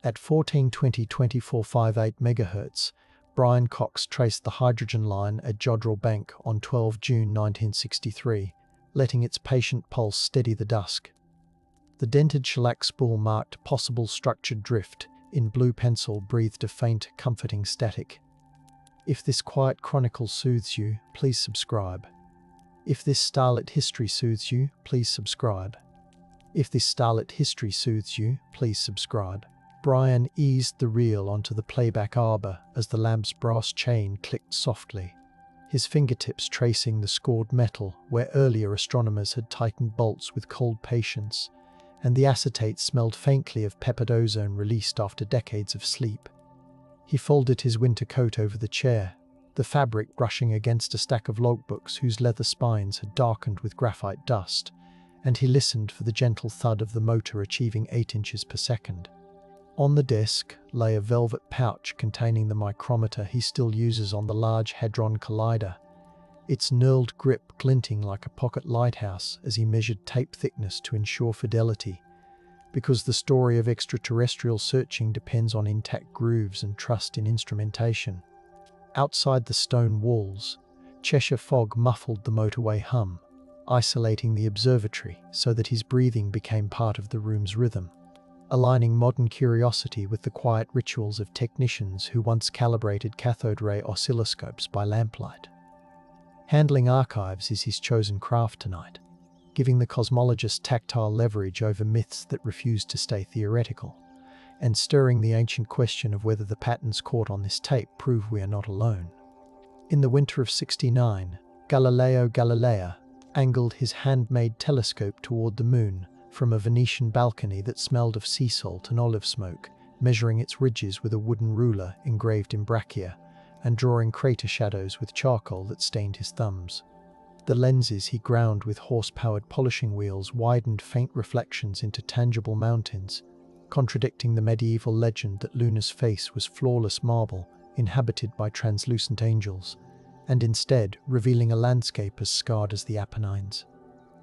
At 1420-2458 MHz, Brian Cox traced the hydrogen line at Jodrell Bank on 12 June 1963, letting its patient pulse steady the dusk. The dented shellac spool marked possible structured drift. In blue pencil breathed a faint, comforting static. If this quiet chronicle soothes you, please subscribe. If this starlit history soothes you, please subscribe. If this starlit history soothes you, please subscribe. Brian eased the reel onto the playback arbor as the lamp's brass chain clicked softly, his fingertips tracing the scored metal where earlier astronomers had tightened bolts with cold patience, and the acetate smelled faintly of peppered ozone released after decades of sleep. He folded his winter coat over the chair, the fabric brushing against a stack of logbooks whose leather spines had darkened with graphite dust, and he listened for the gentle thud of the motor achieving 8 inches per second. On the desk lay a velvet pouch containing the micrometer he still uses on the Large Hadron Collider, its knurled grip glinting like a pocket lighthouse as he measured tape thickness to ensure fidelity, because the story of extraterrestrial searching depends on intact grooves and trust in instrumentation. Outside the stone walls, Cheshire fog muffled the motorway hum, isolating the observatory so that his breathing became part of the room's rhythm, aligning modern curiosity with the quiet rituals of technicians who once calibrated cathode ray oscilloscopes by lamplight. Handling archives is his chosen craft tonight, giving the cosmologist tactile leverage over myths that refuse to stay theoretical, and stirring the ancient question of whether the patterns caught on this tape prove we are not alone. In the winter of '69, Galileo Galilei angled his handmade telescope toward the moon from a Venetian balcony that smelled of sea salt and olive smoke, measuring its ridges with a wooden ruler engraved in breccia, and drawing crater shadows with charcoal that stained his thumbs. The lenses he ground with horse-powered polishing wheels widened faint reflections into tangible mountains, contradicting the medieval legend that Luna's face was flawless marble inhabited by translucent angels, and instead revealing a landscape as scarred as the Apennines.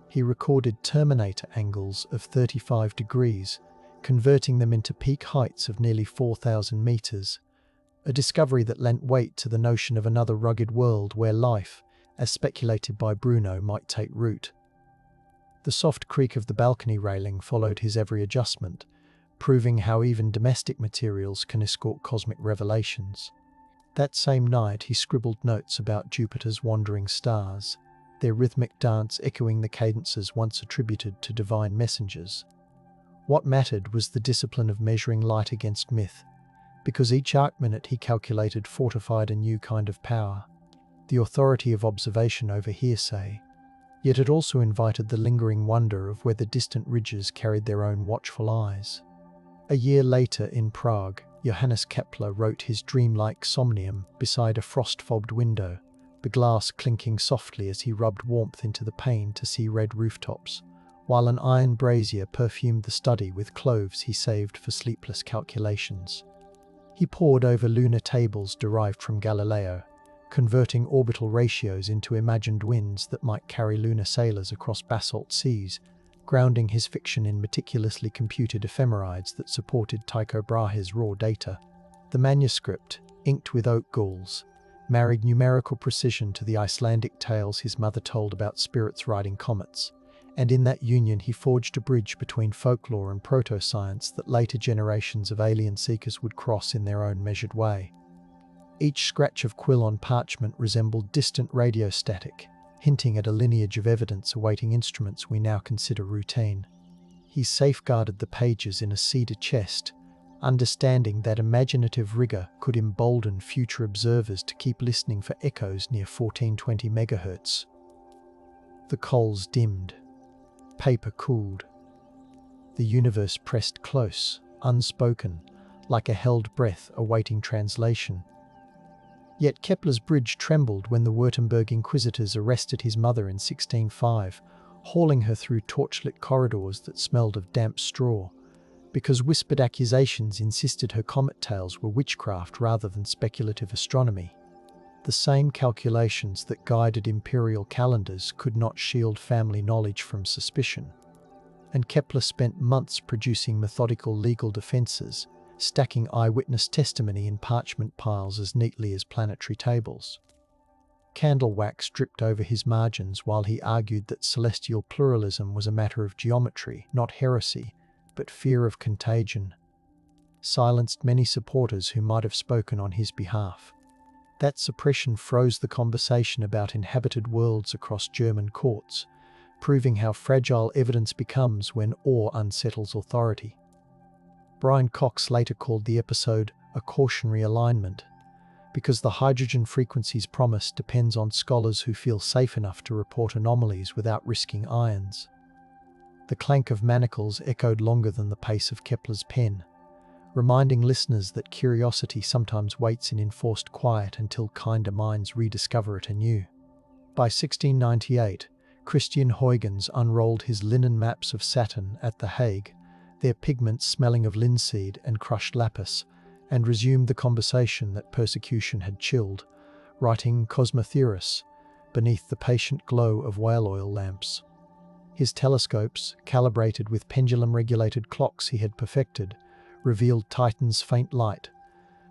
He recorded terminator angles of 35 degrees, converting them into peak heights of nearly 4,000 meters, a discovery that lent weight to the notion of another rugged world where life, as speculated by Bruno, might take root. The soft creak of the balcony railing followed his every adjustment, proving how even domestic materials can escort cosmic revelations. That same night he scribbled notes about Jupiter's wandering stars, their rhythmic dance echoing the cadences once attributed to divine messengers. What mattered was the discipline of measuring light against myth, because each arc minute he calculated fortified a new kind of power, the authority of observation over hearsay. Yet it also invited the lingering wonder of whether distant ridges carried their own watchful eyes. A year later in Prague, Johannes Kepler wrote his dreamlike Somnium beside a frost-fobbed window, the glass clinking softly as he rubbed warmth into the pane to see red rooftops, while an iron brazier perfumed the study with cloves he saved for sleepless calculations. He pored over lunar tables derived from Galileo, converting orbital ratios into imagined winds that might carry lunar sailors across basalt seas, grounding his fiction in meticulously computed ephemerides that supported Tycho Brahe's raw data. The manuscript, inked with oak galls, married numerical precision to the Icelandic tales his mother told about spirits riding comets, and in that union he forged a bridge between folklore and proto-science that later generations of alien seekers would cross in their own measured way. Each scratch of quill on parchment resembled distant radio static, hinting at a lineage of evidence awaiting instruments we now consider routine. He safeguarded the pages in a cedar chest, understanding that imaginative rigor could embolden future observers to keep listening for echoes near 1420 MHz. The coals dimmed. Paper cooled. The universe pressed close, unspoken, like a held breath awaiting translation. Yet Kepler's bridge trembled when the Württemberg inquisitors arrested his mother in 1605, hauling her through torchlit corridors that smelled of damp straw, because whispered accusations insisted her comet tales were witchcraft rather than speculative astronomy. The same calculations that guided imperial calendars could not shield family knowledge from suspicion, and Kepler spent months producing methodical legal defenses, stacking eyewitness testimony in parchment piles as neatly as planetary tables. Candle wax dripped over his margins while he argued that celestial pluralism was a matter of geometry, not heresy, but fear of contagion. Silenced many supporters who might have spoken on his behalf. That suppression froze the conversation about inhabited worlds across German courts, proving how fragile evidence becomes when awe unsettles authority. Brian Cox later called the episode a cautionary alignment, because the hydrogen frequency's promise depends on scholars who feel safe enough to report anomalies without risking ions. The clank of manacles echoed longer than the pace of Kepler's pen, reminding listeners that curiosity sometimes waits in enforced quiet until kinder minds rediscover it anew. By 1698, Christian Huygens unrolled his linen maps of Saturn at The Hague, their pigments smelling of linseed and crushed lapis, and resumed the conversation that persecution had chilled, writing Cosmotheris beneath the patient glow of whale oil lamps. His telescopes, calibrated with pendulum-regulated clocks he had perfected, revealed Titan's faint light,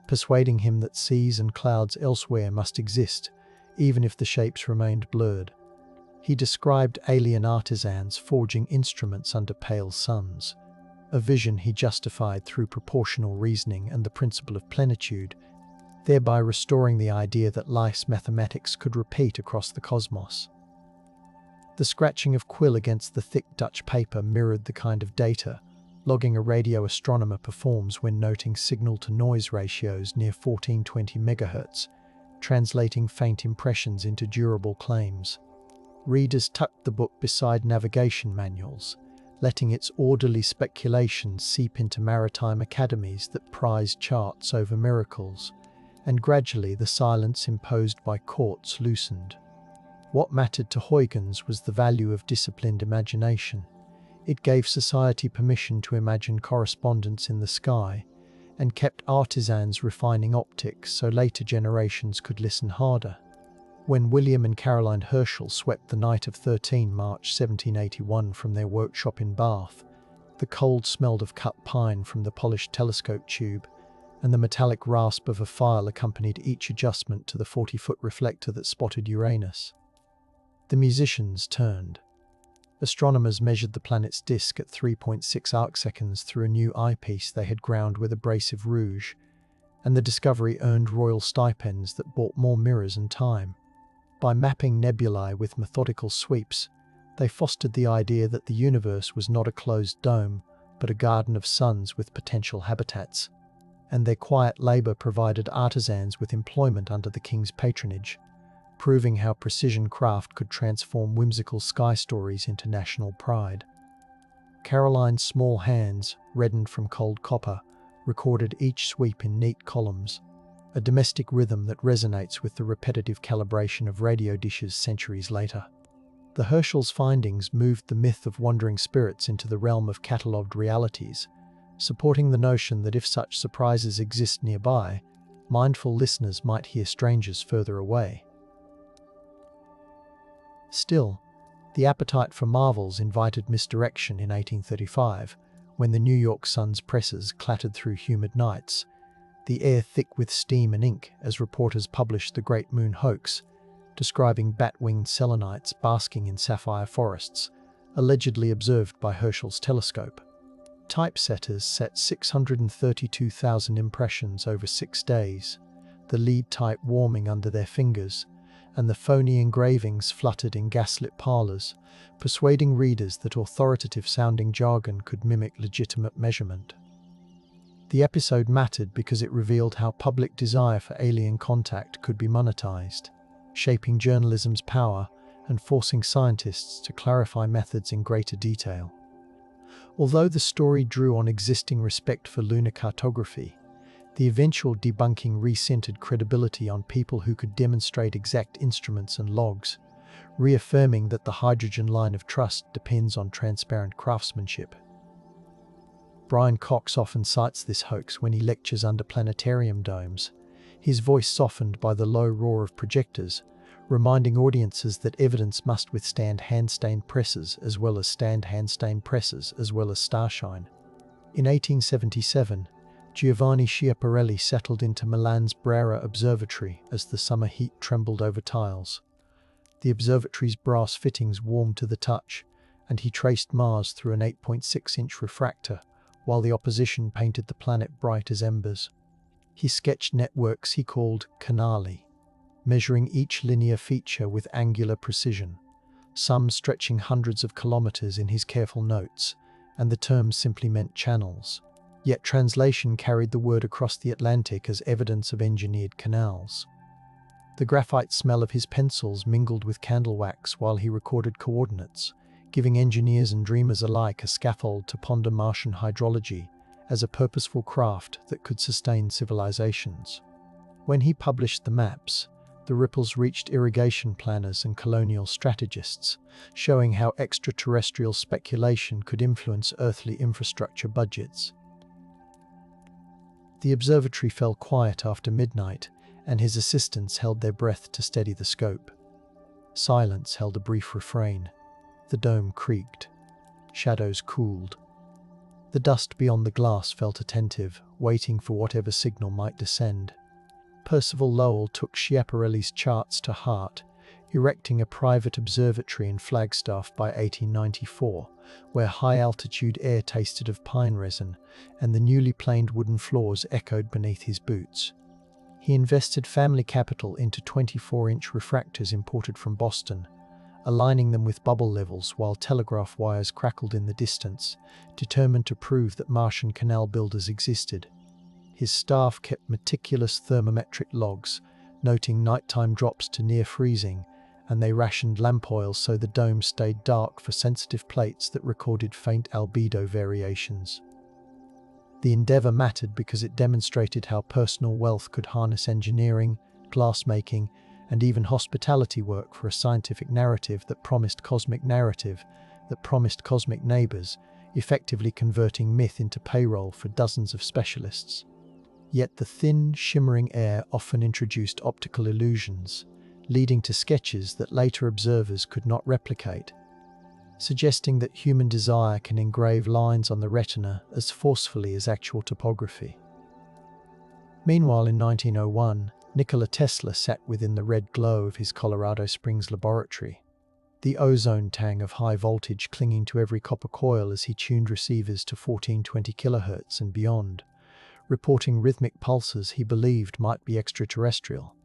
persuading him that seas and clouds elsewhere must exist, even if the shapes remained blurred. He described alien artisans forging instruments under pale suns, a vision he justified through proportional reasoning and the principle of plenitude, thereby restoring the idea that life's mathematics could repeat across the cosmos. The scratching of quill against the thick Dutch paper mirrored the kind of data logging a radio astronomer performs when noting signal-to-noise ratios near 1420 MHz, translating faint impressions into durable claims. Readers tucked the book beside navigation manuals, letting its orderly speculations seep into maritime academies that prized charts over miracles, and gradually the silence imposed by courts loosened. What mattered to Huygens was the value of disciplined imagination. It gave society permission to imagine correspondence in the sky, and kept artisans refining optics so later generations could listen harder. When William and Caroline Herschel swept the night of 13 March 1781 from their workshop in Bath, the cold smelled of cut pine from the polished telescope tube, and the metallic rasp of a file accompanied each adjustment to the 40-foot reflector that spotted Uranus. The musicians turned. Astronomers measured the planet's disk at 3.6 arcseconds through a new eyepiece they had ground with abrasive rouge, and the discovery earned royal stipends that bought more mirrors and time. By mapping nebulae with methodical sweeps, they fostered the idea that the universe was not a closed dome, but a garden of suns with potential habitats, and their quiet labour provided artisans with employment under the king's patronage, proving how precision craft could transform whimsical sky stories into national pride. Caroline's small hands, reddened from cold copper, recorded each sweep in neat columns, a domestic rhythm that resonates with the repetitive calibration of radio dishes centuries later. The Herschel's findings moved the myth of wandering spirits into the realm of catalogued realities, supporting the notion that if such surprises exist nearby, mindful listeners might hear strangers further away. Still, the appetite for marvels invited misdirection in 1835, when the New York Sun's presses clattered through humid nights, the air thick with steam and ink as reporters published the Great Moon Hoax, describing bat-winged selenites basking in sapphire forests, allegedly observed by Herschel's telescope. Typesetters set 632,000 impressions over 6 days, the lead type warming under their fingers, and the phony engravings fluttered in gaslit parlours, persuading readers that authoritative-sounding jargon could mimic legitimate measurement. The episode mattered because it revealed how public desire for alien contact could be monetized, shaping journalism's power and forcing scientists to clarify methods in greater detail. Although the story drew on existing respect for lunar cartography, the eventual debunking recentered credibility on people who could demonstrate exact instruments and logs, reaffirming that the hydrogen line of trust depends on transparent craftsmanship. Brian Cox often cites this hoax when he lectures under planetarium domes, his voice softened by the low roar of projectors, reminding audiences that evidence must withstand hand-stained presses as well as stand hand-stained presses as well as starshine. In 1877, Giovanni Schiaparelli settled into Milan's Brera Observatory as the summer heat trembled over tiles. The observatory's brass fittings warmed to the touch, and he traced Mars through an 8.6-inch refractor, while the opposition painted the planet bright as embers. He sketched networks he called canali, measuring each linear feature with angular precision, some stretching hundreds of kilometers in his careful notes, and the term simply meant channels. Yet translation carried the word across the Atlantic as evidence of engineered canals. The graphite smell of his pencils mingled with candle wax while he recorded coordinates, giving engineers and dreamers alike a scaffold to ponder Martian hydrology as a purposeful craft that could sustain civilizations. When he published the maps, the ripples reached irrigation planners and colonial strategists, showing how extraterrestrial speculation could influence earthly infrastructure budgets. The observatory fell quiet after midnight, and his assistants held their breath to steady the scope. Silence held a brief refrain. The dome creaked. Shadows cooled. The dust beyond the glass felt attentive, waiting for whatever signal might descend. Percival Lowell took Schiaparelli's charts to heart, erecting a private observatory in Flagstaff by 1894, where high-altitude air tasted of pine resin, and the newly planed wooden floors echoed beneath his boots. He invested family capital into 24-inch refractors imported from Boston, aligning them with bubble levels while telegraph wires crackled in the distance, determined to prove that Martian canal builders existed. His staff kept meticulous thermometric logs, noting nighttime drops to near freezing, and they rationed lamp oil so the dome stayed dark for sensitive plates that recorded faint albedo variations. The endeavor mattered because it demonstrated how personal wealth could harness engineering, glassmaking, and even hospitality work for a scientific narrative that promised cosmic neighbors, effectively converting myth into payroll for dozens of specialists. Yet the thin, shimmering air often introduced optical illusions, leading to sketches that later observers could not replicate, suggesting that human desire can engrave lines on the retina as forcefully as actual topography. Meanwhile, in 1901, Nikola Tesla sat within the red glow of his Colorado Springs laboratory, the ozone tang of high voltage clinging to every copper coil as he tuned receivers to 1420 kHz and beyond, reporting rhythmic pulses he believed might be extraterrestrial.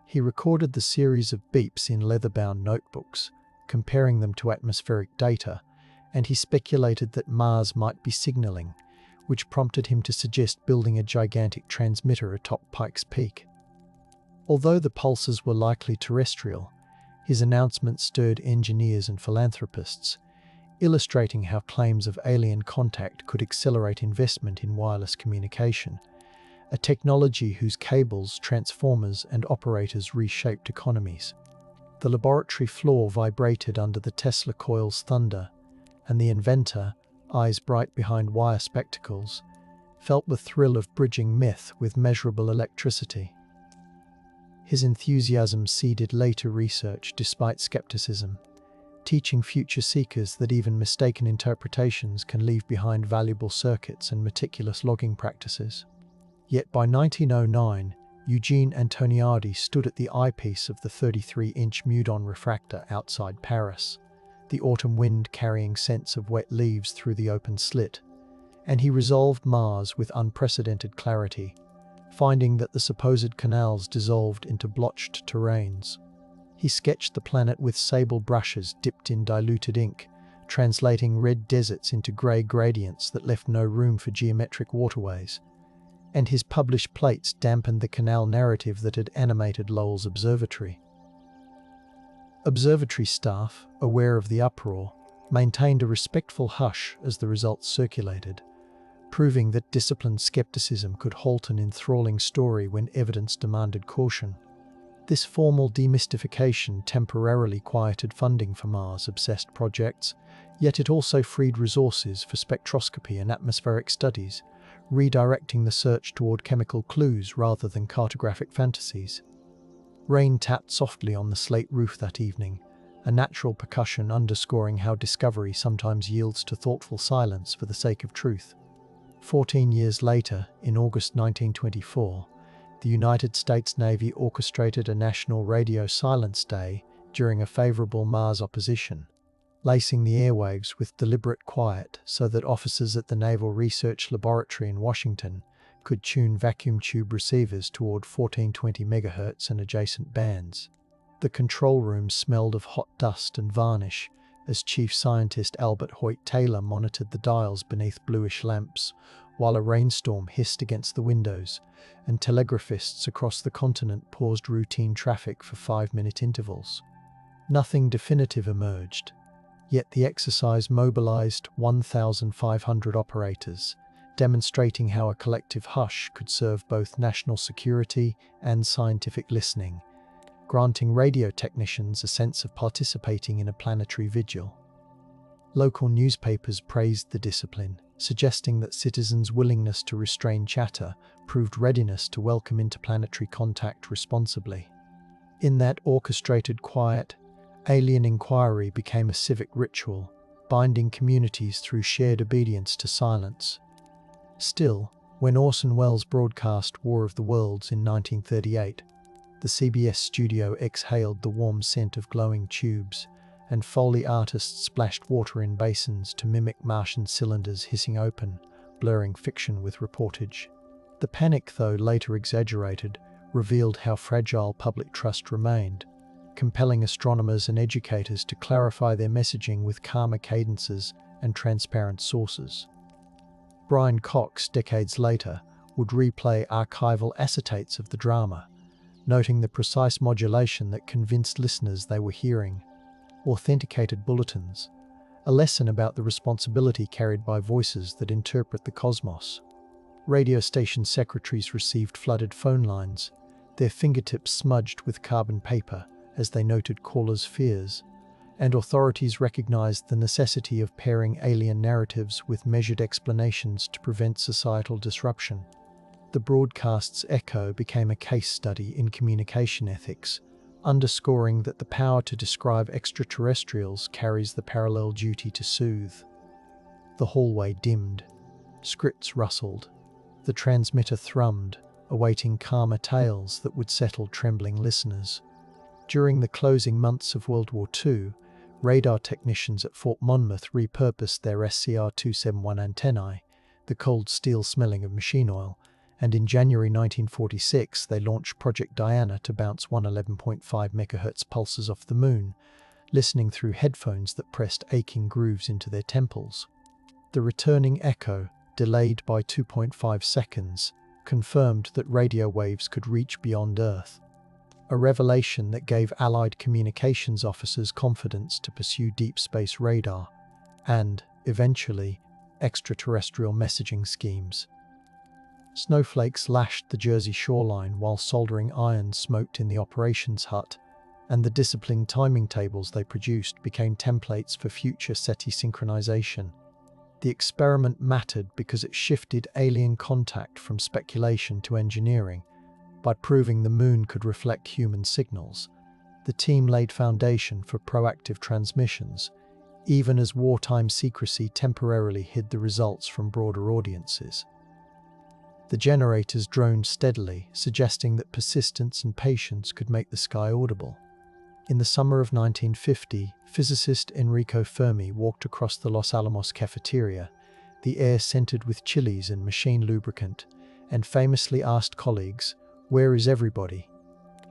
He recorded the series of beeps in leather-bound notebooks, comparing them to atmospheric data, and he speculated that Mars might be signaling, which prompted him to suggest building a gigantic transmitter atop Pikes Peak. Although the pulses were likely terrestrial, his announcement stirred engineers and philanthropists, illustrating how claims of alien contact could accelerate investment in wireless communication, a technology whose cables, transformers, and operators reshaped economies. The laboratory floor vibrated under the Tesla coil's thunder, and the inventor, eyes bright behind wire spectacles, felt the thrill of bridging myth with measurable electricity. His enthusiasm seeded later research despite skepticism, teaching future seekers that even mistaken interpretations can leave behind valuable circuits and meticulous logging practices. Yet by 1909, Eugene Antoniadi stood at the eyepiece of the 33-inch Meudon refractor outside Paris, the autumn wind carrying scents of wet leaves through the open slit, and he resolved Mars with unprecedented clarity, finding that the supposed canals dissolved into blotched terrains. He sketched the planet with sable brushes dipped in diluted ink, translating red deserts into grey gradients that left no room for geometric waterways, and his published plates dampened the canal narrative that had animated Lowell's observatory. Observatory staff, aware of the uproar, maintained a respectful hush as the results circulated, proving that disciplined skepticism could halt an enthralling story when evidence demanded caution. This formal demystification temporarily quieted funding for Mars-obsessed projects, yet it also freed resources for spectroscopy and atmospheric studies, redirecting the search toward chemical clues rather than cartographic fantasies. Rain tapped softly on the slate roof that evening, a natural percussion underscoring how discovery sometimes yields to thoughtful silence for the sake of truth. 14 years later, in August 1924, the United States Navy orchestrated a national radio silence day during a favorable Mars opposition, lacing the airwaves with deliberate quiet so that officers at the Naval Research Laboratory in Washington could tune vacuum tube receivers toward 1420 MHz and adjacent bands. The control room smelled of hot dust and varnish as Chief Scientist Albert Hoyt Taylor monitored the dials beneath bluish lamps, while a rainstorm hissed against the windows, and telegraphists across the continent paused routine traffic for 5-minute intervals. Nothing definitive emerged, yet the exercise mobilized 1,500 operators, demonstrating how a collective hush could serve both national security and scientific listening, granting radio technicians a sense of participating in a planetary vigil. Local newspapers praised the discipline, suggesting that citizens' willingness to restrain chatter proved readiness to welcome interplanetary contact responsibly. In that orchestrated quiet, alien inquiry became a civic ritual, binding communities through shared obedience to silence. Still, when Orson Welles broadcast War of the Worlds in 1938, the CBS studio exhaled the warm scent of glowing tubes, and Foley artists splashed water in basins to mimic Martian cylinders hissing open, blurring fiction with reportage. The panic, though later exaggerated, revealed how fragile public trust remained, compelling astronomers and educators to clarify their messaging with calmer cadences and transparent sources. Brian Cox, decades later, would replay archival acetates of the drama, noting the precise modulation that convinced listeners they were hearing authenticated bulletins, a lesson about the responsibility carried by voices that interpret the cosmos. Radio station secretaries received flooded phone lines, their fingertips smudged with carbon paper as they noted callers' fears, and authorities recognized the necessity of pairing alien narratives with measured explanations to prevent societal disruption. The broadcast's echo became a case study in communication ethics, underscoring that the power to describe extraterrestrials carries the parallel duty to soothe. The hallway dimmed. Scripts rustled. The transmitter thrummed, awaiting calmer tales that would settle trembling listeners. During the closing months of World War II, radar technicians at Fort Monmouth repurposed their SCR-271 antennae, the cold steel smelling of machine oil, and in January 1946 they launched Project Diana to bounce 111.5 MHz pulses off the moon, listening through headphones that pressed aching grooves into their temples. The returning echo, delayed by 2.5 seconds, confirmed that radio waves could reach beyond Earth, a revelation that gave Allied communications officers confidence to pursue deep space radar and, eventually, extraterrestrial messaging schemes. Snowflakes lashed the Jersey shoreline while soldering iron smoked in the operations hut, and the disciplined timing tables they produced became templates for future SETI synchronization. The experiment mattered because it shifted alien contact from speculation to engineering. By proving the moon could reflect human signals, the team laid foundation for proactive transmissions, even as wartime secrecy temporarily hid the results from broader audiences. The generators droned steadily, suggesting that persistence and patience could make the sky audible. In the summer of 1950, physicist Enrico Fermi walked across the Los Alamos cafeteria, the air scented with chilies and machine lubricant, and famously asked colleagues, "Where is everybody?"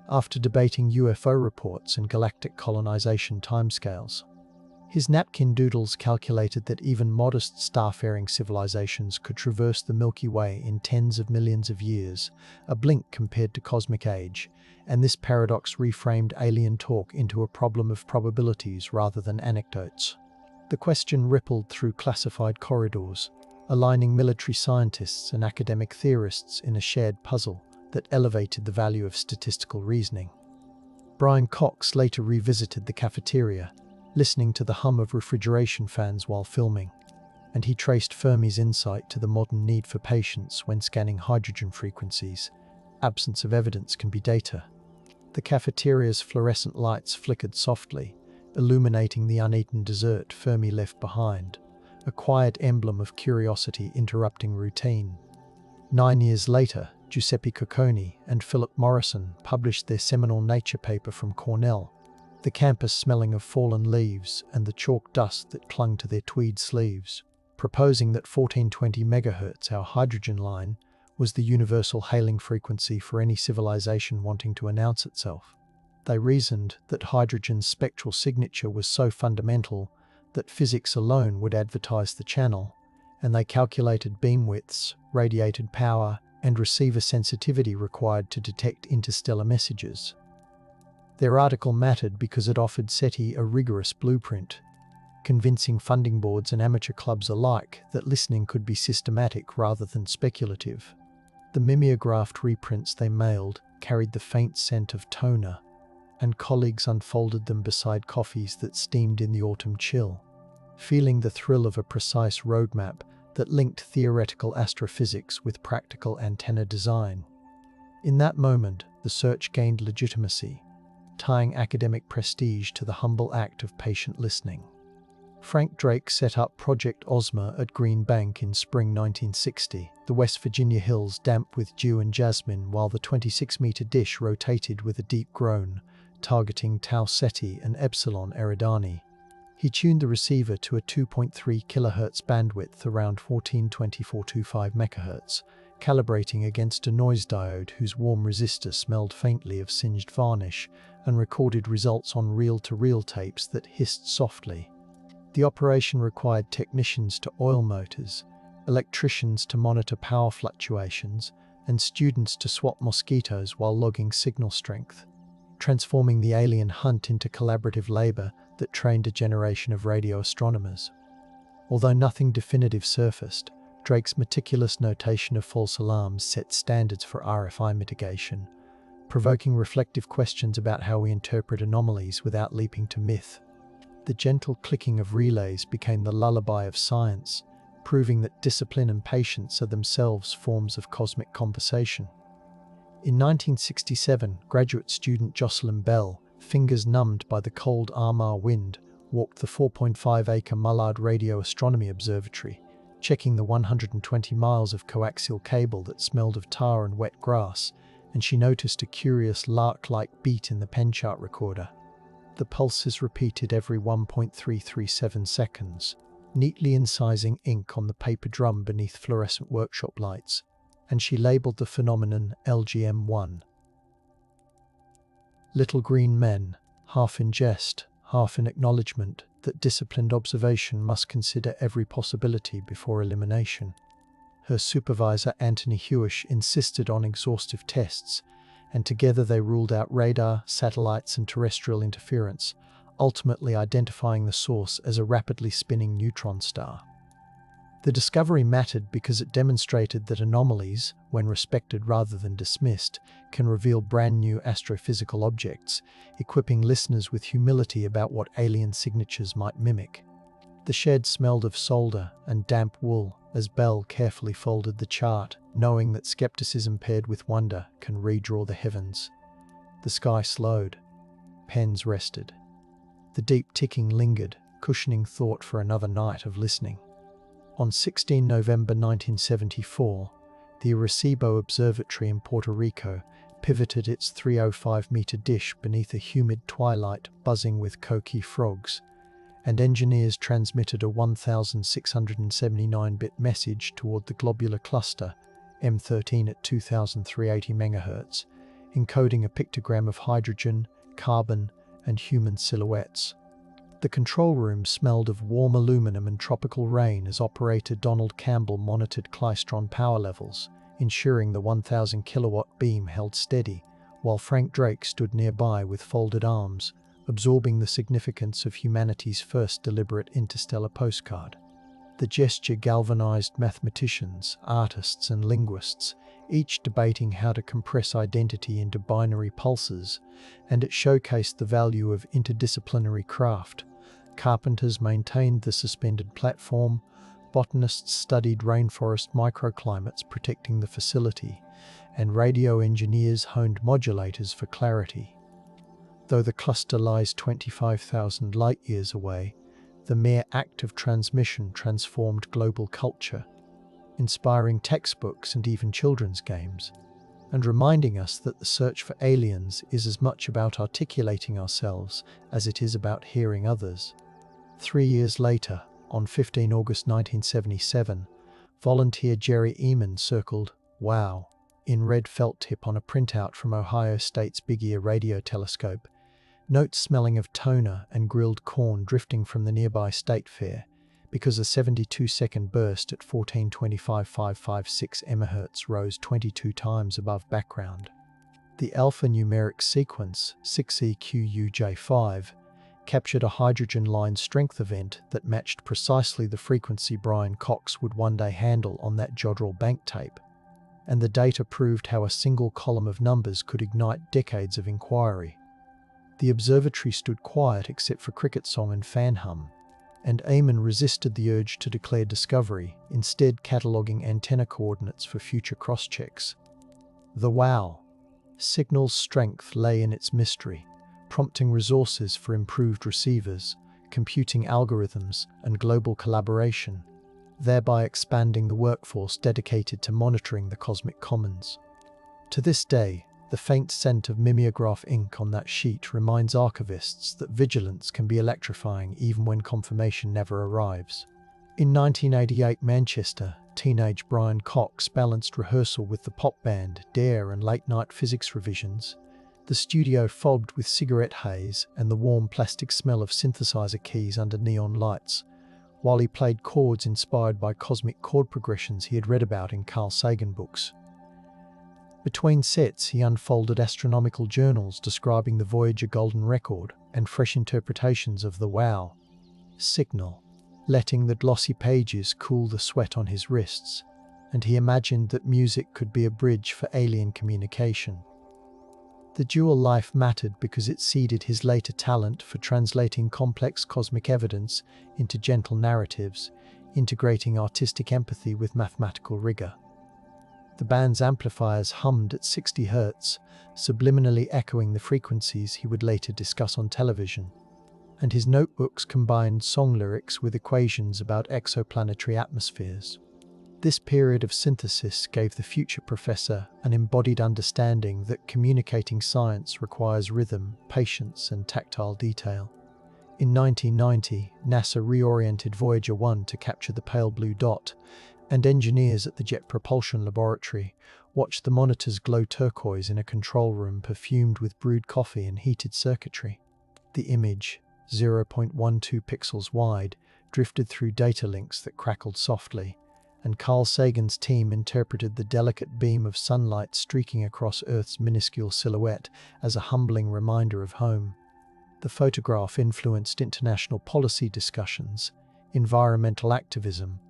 after debating UFO reports and galactic colonization timescales. His napkin doodles calculated that even modest starfaring civilizations could traverse the Milky Way in tens of millions of years, a blink compared to cosmic age, and this paradox reframed alien talk into a problem of probabilities rather than anecdotes. The question rippled through classified corridors, aligning military scientists and academic theorists in a shared puzzle that elevated the value of statistical reasoning. Brian Cox later revisited the cafeteria, listening to the hum of refrigeration fans while filming, and he traced Fermi's insight to the modern need for patience when scanning hydrogen frequencies. Absence of evidence can be data. The cafeteria's fluorescent lights flickered softly, illuminating the uneaten dessert Fermi left behind, a quiet emblem of curiosity interrupting routine. 9 years later, Giuseppe Cocconi and Philip Morrison published their seminal Nature paper from Cornell, the campus smelling of fallen leaves and the chalk dust that clung to their tweed sleeves, proposing that 1420 MHz, our hydrogen line, was the universal hailing frequency for any civilization wanting to announce itself. They reasoned that hydrogen's spectral signature was so fundamental that physics alone would advertise the channel, and they calculated beam widths, radiated power, and receiver sensitivity required to detect interstellar messages. Their article mattered because it offered SETI a rigorous blueprint, convincing funding boards and amateur clubs alike that listening could be systematic rather than speculative. The mimeographed reprints they mailed carried the faint scent of toner, and colleagues unfolded them beside coffees that steamed in the autumn chill, feeling the thrill of a precise roadmap that linked theoretical astrophysics with practical antenna design. In that moment, the search gained legitimacy, tying academic prestige to the humble act of patient listening. Frank Drake set up Project Ozma at Green Bank in spring 1960, the West Virginia hills damp with dew and jasmine, while the 26-meter dish rotated with a deep groan, targeting Tau Ceti and Epsilon Eridani. He tuned the receiver to a 2.3 kHz bandwidth around 1424.25 MHz, calibrating against a noise diode whose warm resistor smelled faintly of singed varnish, and recorded results on reel-to-reel tapes that hissed softly. The operation required technicians to oil motors, electricians to monitor power fluctuations, and students to swat mosquitoes while logging signal strength, transforming the alien hunt into collaborative labor that trained a generation of radio astronomers. Although nothing definitive surfaced, Drake's meticulous notation of false alarms set standards for RFI mitigation, provoking reflective questions about how we interpret anomalies without leaping to myth. The gentle clicking of relays became the lullaby of science, proving that discipline and patience are themselves forms of cosmic conversation. In 1967, graduate student Jocelyn Bell, fingers numbed by the cold Armagh wind, walked the 4.5-acre Mullard Radio Astronomy Observatory, checking the 120 miles of coaxial cable that smelled of tar and wet grass, and she noticed a curious lark-like beat in the pen chart recorder. The pulse is repeated every 1.337 seconds, neatly incising ink on the paper drum beneath fluorescent workshop lights, and she labelled the phenomenon LGM1. Little green men, half in jest, half in acknowledgement that disciplined observation must consider every possibility before elimination. Her supervisor Anthony Hewish insisted on exhaustive tests, and together they ruled out radar, satellites and terrestrial interference, ultimately identifying the source as a rapidly spinning neutron star. The discovery mattered because it demonstrated that anomalies, when respected rather than dismissed, can reveal brand new astrophysical objects, equipping listeners with humility about what alien signatures might mimic. The shed smelled of solder and damp wool as Bell carefully folded the chart, knowing that skepticism paired with wonder can redraw the heavens. The sky slowed. Pens rested. The deep ticking lingered, cushioning thought for another night of listening. On 16 November 1974, the Arecibo Observatory in Puerto Rico pivoted its 305-meter dish beneath a humid twilight buzzing with coqui frogs, and engineers transmitted a 1,679-bit message toward the globular cluster, M13 at 2,380 MHz, encoding a pictogram of hydrogen, carbon, and human silhouettes. The control room smelled of warm aluminum and tropical rain as operator Donald Campbell monitored klystron power levels, ensuring the 1,000 kilowatt beam held steady, while Frank Drake stood nearby with folded arms, absorbing the significance of humanity's first deliberate interstellar postcard. The gesture galvanized mathematicians, artists, and linguists, each debating how to compress identity into binary pulses, and it showcased the value of interdisciplinary craft. Carpenters maintained the suspended platform, botanists studied rainforest microclimates protecting the facility, and radio engineers honed modulators for clarity. Though the cluster lies 25,000 light-years away, the mere act of transmission transformed global culture, inspiring textbooks and even children's games, and reminding us that the search for aliens is as much about articulating ourselves as it is about hearing others. 3 years later, on 15 August 1977, volunteer Jerry Eman circled "WOW" in red felt tip on a printout from Ohio State's Big Ear radio telescope, notes smelling of toner and grilled corn drifting from the nearby state fair, because a 72-second burst at 1425.556 MHz rose 22 times above background. The alphanumeric sequence 6EQUJ5 captured a hydrogen line strength event that matched precisely the frequency Brian Cox would one day handle on that Jodrell bank tape, and the data proved how a single column of numbers could ignite decades of inquiry. The observatory stood quiet except for cricket song and fan hum, and Eamon resisted the urge to declare discovery, instead cataloguing antenna coordinates for future cross-checks. The WOW signal's strength lay in its mystery, prompting resources for improved receivers, computing algorithms, and global collaboration, thereby expanding the workforce dedicated to monitoring the cosmic commons. To this day, the faint scent of mimeograph ink on that sheet reminds archivists that vigilance can be electrifying even when confirmation never arrives. In 1988 Manchester, teenage Brian Cox balanced rehearsal with the pop band Dare and late-night physics revisions, the studio fogged with cigarette haze and the warm plastic smell of synthesizer keys under neon lights, while he played chords inspired by cosmic chord progressions he had read about in Carl Sagan books. Between sets, he unfolded astronomical journals describing the Voyager Golden Record and fresh interpretations of the WOW signal, letting the glossy pages cool the sweat on his wrists, and he imagined that music could be a bridge for alien communication. The dual life mattered because it seeded his later talent for translating complex cosmic evidence into gentle narratives, integrating artistic empathy with mathematical rigor. The band's amplifiers hummed at 60 Hz, subliminally echoing the frequencies he would later discuss on television, and his notebooks combined song lyrics with equations about exoplanetary atmospheres. This period of synthesis gave the future professor an embodied understanding that communicating science requires rhythm, patience, and tactile detail. In 1990, NASA reoriented Voyager 1 to capture the pale blue dot, and engineers at the Jet Propulsion Laboratory watched the monitors glow turquoise in a control room perfumed with brewed coffee and heated circuitry. The image, 0.12 pixels wide, drifted through data links that crackled softly, and Carl Sagan's team interpreted the delicate beam of sunlight streaking across Earth's minuscule silhouette as a humbling reminder of home. The photograph influenced international policy discussions, environmental activism,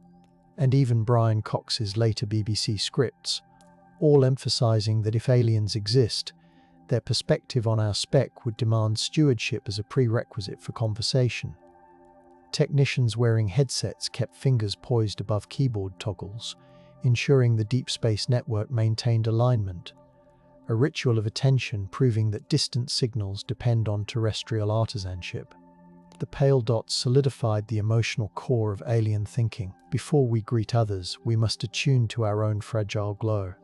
and even Brian Cox's later BBC scripts, all emphasizing that if aliens exist, their perspective on our spec would demand stewardship as a prerequisite for conversation. Technicians wearing headsets kept fingers poised above keyboard toggles, ensuring the deep space network maintained alignment, a ritual of attention proving that distant signals depend on terrestrial artisanship. The pale dots solidified the emotional core of alien thinking. Before we greet others, we must attune to our own fragile glow.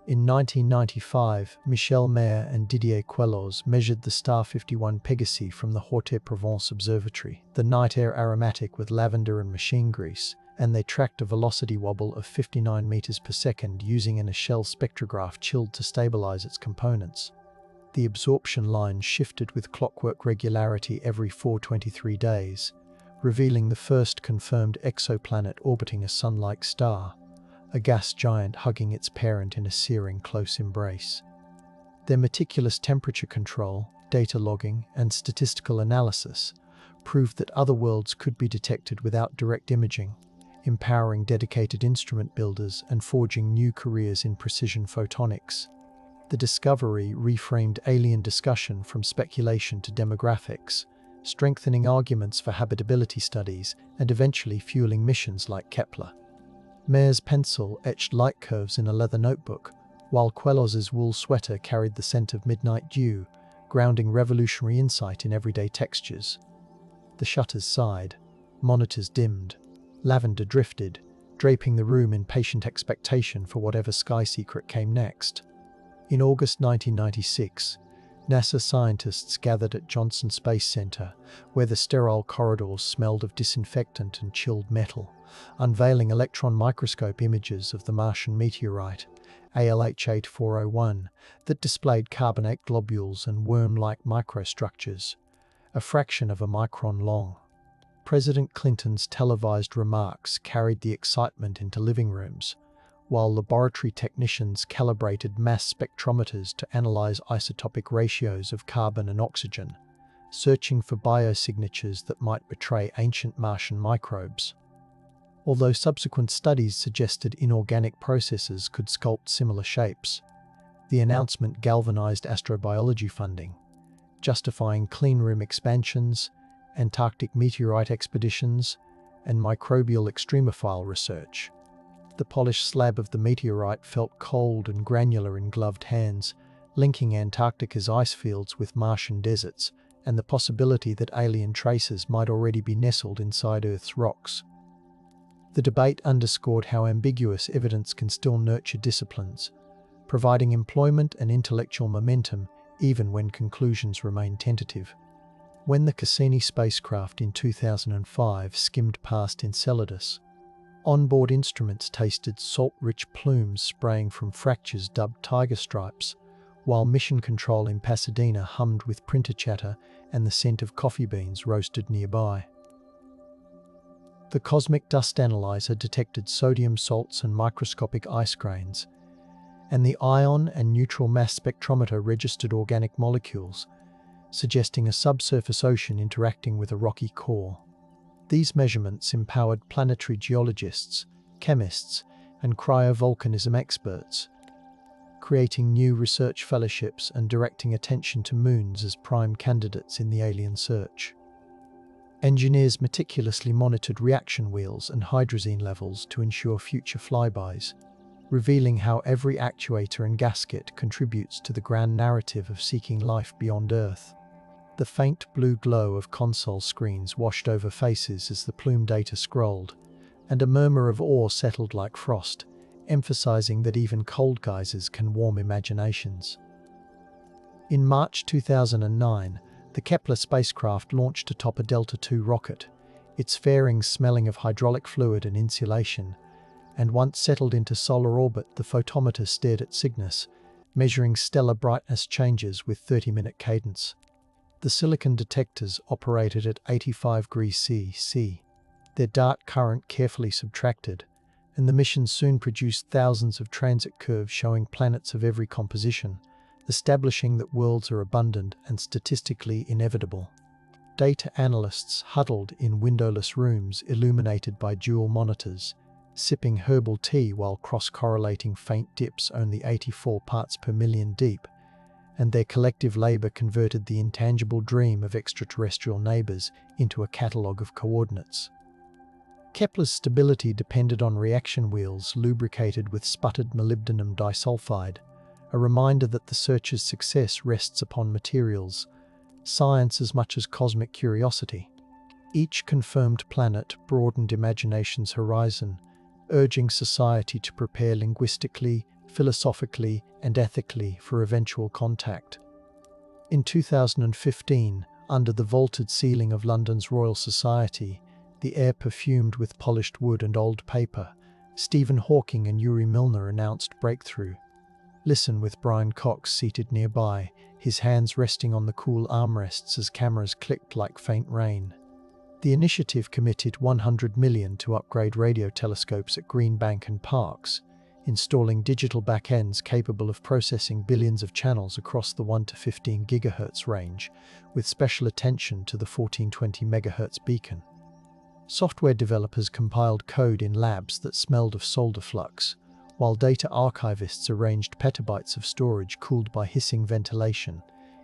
In 1995, Michel Mayor and Didier Queloz measured the star 51 Pegasi from the Haute-Provence Observatory, the night air aromatic with lavender and machine grease, and they tracked a velocity wobble of 59 meters per second using an Echelle spectrograph chilled to stabilize its components. The absorption line shifted with clockwork regularity every 423 days, revealing the first confirmed exoplanet orbiting a sun-like star, a gas giant hugging its parent in a searing close embrace. Their meticulous temperature control, data logging, and statistical analysis proved that other worlds could be detected without direct imaging, empowering dedicated instrument builders and forging new careers in precision photonics. The discovery reframed alien discussion from speculation to demographics, strengthening arguments for habitability studies and eventually fueling missions like Kepler. Mayer's pencil etched light curves in a leather notebook, while Queloz's wool sweater carried the scent of midnight dew, grounding revolutionary insight in everyday textures. The shutters sighed. monitors dimmed, lavender drifted, draping the room in patient expectation for whatever sky secret came next. In August 1996, NASA scientists gathered at Johnson Space Center, where the sterile corridors smelled of disinfectant and chilled metal, unveiling electron microscope images of the Martian meteorite, ALH8401, that displayed carbonate globules and worm-like microstructures, a fraction of a micron long. President Clinton's televised remarks carried the excitement into living rooms, while laboratory technicians calibrated mass spectrometers to analyze isotopic ratios of carbon and oxygen, searching for biosignatures that might betray ancient Martian microbes. Although subsequent studies suggested inorganic processes could sculpt similar shapes, the announcement galvanized astrobiology funding, justifying cleanroom expansions, Antarctic meteorite expeditions, and microbial extremophile research. The polished slab of the meteorite felt cold and granular in gloved hands, linking Antarctica's ice fields with Martian deserts and the possibility that alien traces might already be nestled inside Earth's rocks. The debate underscored how ambiguous evidence can still nurture disciplines, providing employment and intellectual momentum even when conclusions remain tentative. When the Cassini spacecraft in 2005 skimmed past Enceladus, onboard instruments tasted salt-rich plumes spraying from fractures dubbed tiger stripes, while mission control in Pasadena hummed with printer chatter and the scent of coffee beans roasted nearby. The cosmic dust analyzer detected sodium salts and microscopic ice grains, and the ion and neutral mass spectrometer registered organic molecules, suggesting a subsurface ocean interacting with a rocky core. These measurements empowered planetary geologists, chemists, and cryovolcanism experts, creating new research fellowships and directing attention to moons as prime candidates in the alien search. Engineers meticulously monitored reaction wheels and hydrazine levels to ensure future flybys, revealing how every actuator and gasket contributes to the grand narrative of seeking life beyond Earth. The faint blue glow of console screens washed over faces as the plume data scrolled, and a murmur of awe settled like frost, emphasizing that even cold geysers can warm imaginations. In March 2009, the Kepler spacecraft launched atop a Delta II rocket, its fairings smelling of hydraulic fluid and insulation, and once settled into solar orbit, the photometer stared at Cygnus, measuring stellar brightness changes with 30-minute cadence. The silicon detectors operated at 85 degrees C, their dart current carefully subtracted, and the mission soon produced thousands of transit curves showing planets of every composition, establishing that worlds are abundant and statistically inevitable. Data analysts huddled in windowless rooms illuminated by dual monitors, sipping herbal tea while cross-correlating faint dips only 84 parts per million deep, and their collective labor converted the intangible dream of extraterrestrial neighbors into a catalogue of coordinates. Kepler's stability depended on reaction wheels lubricated with sputtered molybdenum disulfide, a reminder that the search's success rests upon materials, science as much as cosmic curiosity. Each confirmed planet broadened imagination's horizon, urging society to prepare linguistically, philosophically, and ethically for eventual contact. In 2015, under the vaulted ceiling of London's Royal Society, the air perfumed with polished wood and old paper, Stephen Hawking and Yuri Milner announced breakthrough. Listen with Brian Cox seated nearby, his hands resting on the cool armrests as cameras clicked like faint rain. The initiative committed $100 million to upgrade radio telescopes at Green Bank and Parkes, installing digital backends capable of processing billions of channels across the 1 to 15 GHz range, with special attention to the 1420 MHz beacon. Software developers compiled code in labs that smelled of solder flux, while data archivists arranged petabytes of storage cooled by hissing ventilation,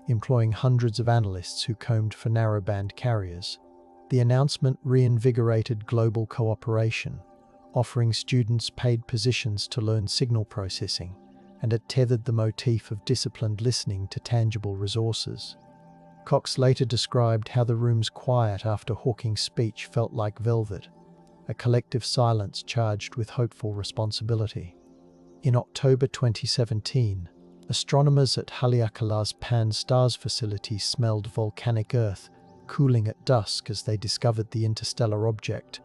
employing hundreds of analysts who combed for narrowband carriers. The announcement reinvigorated global cooperation, offering students paid positions to learn signal processing, and it tethered the motif of disciplined listening to tangible resources. Cox later described how the room's quiet after Hawking's speech felt like velvet, a collective silence charged with hopeful responsibility. In October 2017, astronomers at Haleakala's Pan-STARRS facility smelled volcanic earth cooling at dusk as they discovered the interstellar object,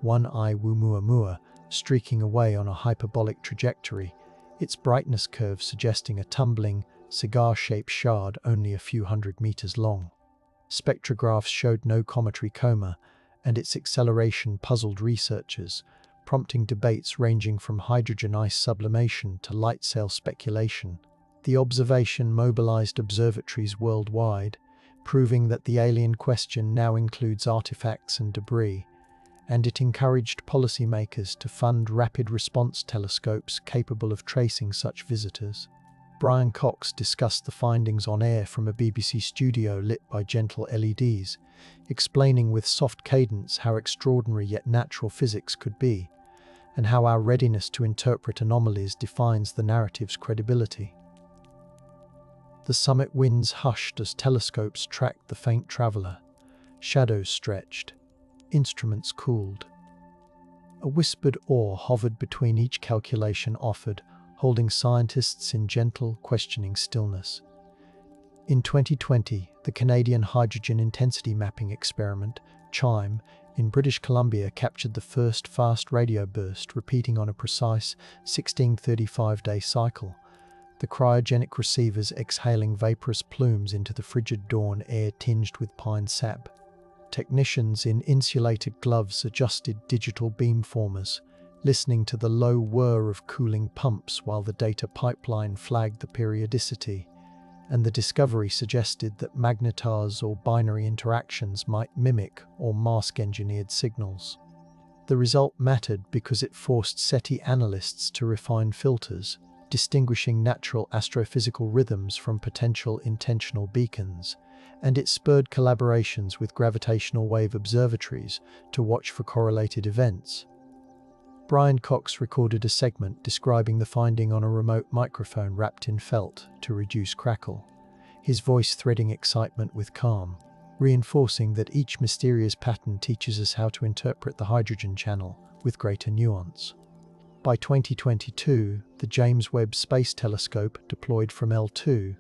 WWII Oumuamua, streaking away on a hyperbolic trajectory, its brightness curve suggesting a tumbling, cigar-shaped shard only a few hundred meters long. Spectrographs showed no cometary coma, and its acceleration puzzled researchers, prompting debates ranging from hydrogen ice sublimation to light sail speculation. The observation mobilized observatories worldwide, proving that the alien question now includes artifacts and debris, and it encouraged policymakers to fund rapid response telescopes capable of tracing such visitors. Brian Cox discussed the findings on air from a BBC studio lit by gentle LEDs, explaining with soft cadence how extraordinary yet natural physics could be, and how our readiness to interpret anomalies defines the narrative's credibility. The summit winds hushed as telescopes tracked the faint traveller. Shadows stretched. Instruments cooled. A whispered awe hovered between each calculation offered, holding scientists in gentle, questioning stillness. In 2020, the Canadian Hydrogen Intensity Mapping Experiment, CHIME, in British Columbia captured the first fast radio burst repeating on a precise 1635-day cycle, the cryogenic receivers exhaling vaporous plumes into the frigid dawn air tinged with pine sap. Technicians in insulated gloves adjusted digital beamformers, listening to the low whir of cooling pumps while the data pipeline flagged the periodicity, and the discovery suggested that magnetars or binary interactions might mimic or mask engineered signals. The result mattered because it forced SETI analysts to refine filters, distinguishing natural astrophysical rhythms from potential intentional beacons, and it spurred collaborations with gravitational wave observatories to watch for correlated events. Brian Cox recorded a segment describing the finding on a remote microphone wrapped in felt to reduce crackle, his voice threading excitement with calm, reinforcing that each mysterious pattern teaches us how to interpret the hydrogen channel with greater nuance. By 2022, the James Webb Space Telescope deployed from L2,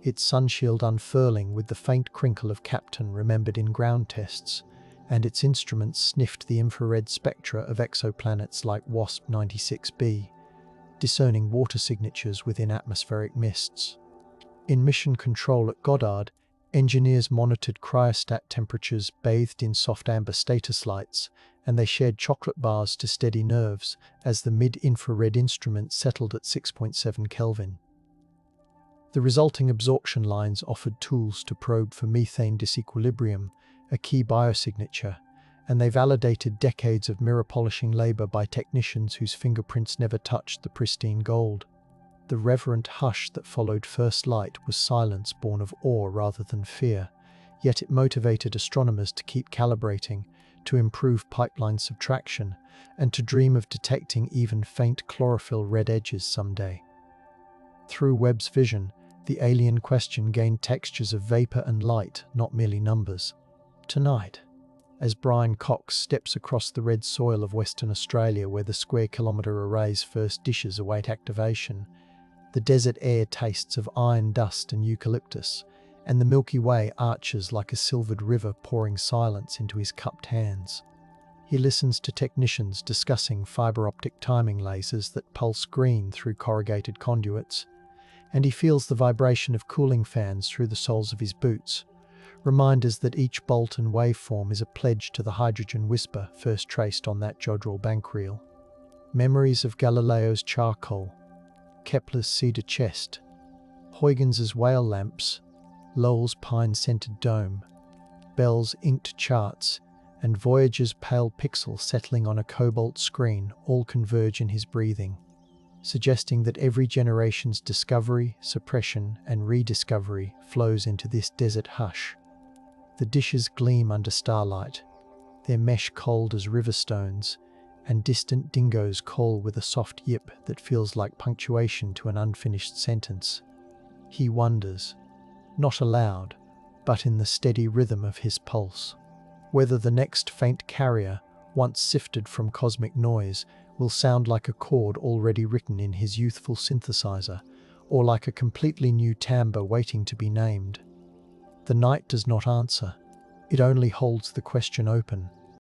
its sunshield unfurling with the faint crinkle of Captain remembered in ground tests, and its instruments sniffed the infrared spectra of exoplanets like WASP 96b, discerning water signatures within atmospheric mists. In mission control at Goddard, engineers monitored cryostat temperatures bathed in soft amber status lights, and they shared chocolate bars to steady nerves as the mid-infrared instrument settled at 6.7 Kelvin. The resulting absorption lines offered tools to probe for methane disequilibrium, a key biosignature, and they validated decades of mirror polishing labor by technicians whose fingerprints never touched the pristine gold. The reverent hush that followed first light was silence born of awe rather than fear, yet it motivated astronomers to keep calibrating, to improve pipeline subtraction, and to dream of detecting even faint chlorophyll red edges someday. Through Webb's vision, the alien question gained textures of vapor and light, not merely numbers. Tonight, as Brian Cox steps across the red soil of Western Australia where the square-kilometre array's first dishes await activation, the desert air tastes of iron dust and eucalyptus, and the Milky Way arches like a silvered river pouring silence into his cupped hands. He listens to technicians discussing fibre-optic timing lasers that pulse green through corrugated conduits, and he feels the vibration of cooling fans through the soles of his boots, reminders that each bolt and waveform is a pledge to the hydrogen whisper first traced on that Jodrell bank reel. Memories of Galileo's charcoal, Kepler's cedar chest, Huygens's whale lamps, Lowell's pine-scented dome, Bell's inked charts, and Voyager's pale pixel settling on a cobalt screen all converge in his breathing, suggesting that every generation's discovery, suppression, and rediscovery flows into this desert hush. The dishes gleam under starlight, their mesh cold as river stones, and distant dingoes call with a soft yip that feels like punctuation to an unfinished sentence. He wonders, not aloud, but in the steady rhythm of his pulse. Whether the next faint carrier, once sifted from cosmic noise, will sound like a chord already written in his youthful synthesizer, or like a completely new timbre waiting to be named. The night does not answer. It only holds the question open,